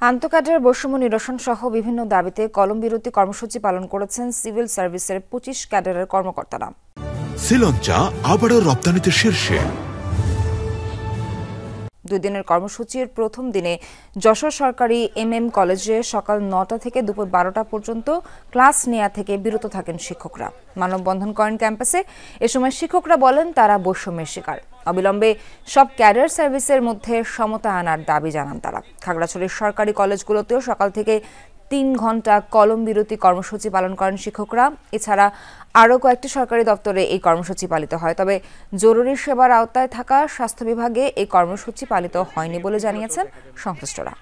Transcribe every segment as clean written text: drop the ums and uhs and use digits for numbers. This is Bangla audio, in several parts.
আন্তঃক্যাডার বৈষম্য নিরসন সহ বিভিন্ন দাবিতে কলম বিরতি কর্মসূচি পালন করেছেন সিভিল সার্ভিসের ২৫ ক্যাডারের কর্মকর্তারা। শ্রীলঙ্কা আবারও রপ্তানিতে শীর্ষে। ২ দিনের কর্মসূচির প্রথম দিনে যশোর সরকারি MM কলেজে সকাল ৯টা থেকে দুপুর ১২টা পর্যন্ত ক্লাস নেওয়া থেকে বিরত থাকেন শিক্ষকরা। মানববন্ধন করেন ক্যাম্পাসে। এ সময় শিক্ষকরা বলেন তারা বৈষম্যের শিকার। অবিলম্বে সব ক্যাডার সার্ভিসের মধ্যে সমতা আনার দাবি জানান তারা। খাগড়াছড়ির সরকারি কলেজগুলোতেও সকাল থেকে ৩ ঘণ্টা কলম বিরতি কর্মসূচি পালন করেন শিক্ষকরা। এছাড়া আরও কয়েকটি সরকারি দপ্তরে এই কর্মসূচি পালিত হয়। তবে জরুরি সেবার আওতায় থাকা স্বাস্থ্য বিভাগে এই কর্মসূচি পালিত হয়নি বলে জানিয়েছেন সংশ্লিষ্টরা।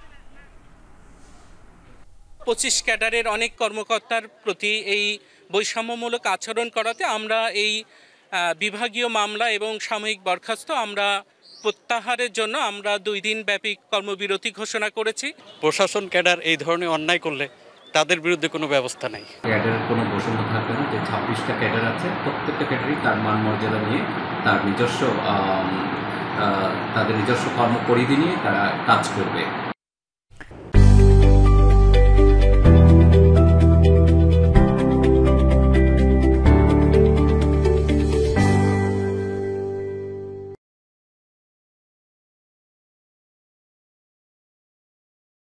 ২৫ ক্যাডারের অনেক কর্মকর্তার প্রতি এই বৈষম্যমূলক আচরণ করাতে আমরা এই বিভাগীয় মামলা এবং সাময়িক বরখাস্ত আমরা প্রত্যাহারের জন্য আমরা ২ দিন ব্যাপী কর্মবিরতি ঘোষণা করেছি। প্রশাসন ক্যাডার এই ধরনের অন্যায় করলে তাদের বিরুদ্ধে কোনো ব্যবস্থা নেই। ক্যাডারের কোনো বৈষম্য থাকবে না। যে ২৬টা ক্যাডার আছে প্রত্যেকটা ক্যাডারই তার মান মর্যাদা নিয়ে তাদের নিজস্ব কর্মপরিধি নিয়ে তারা কাজ করবে।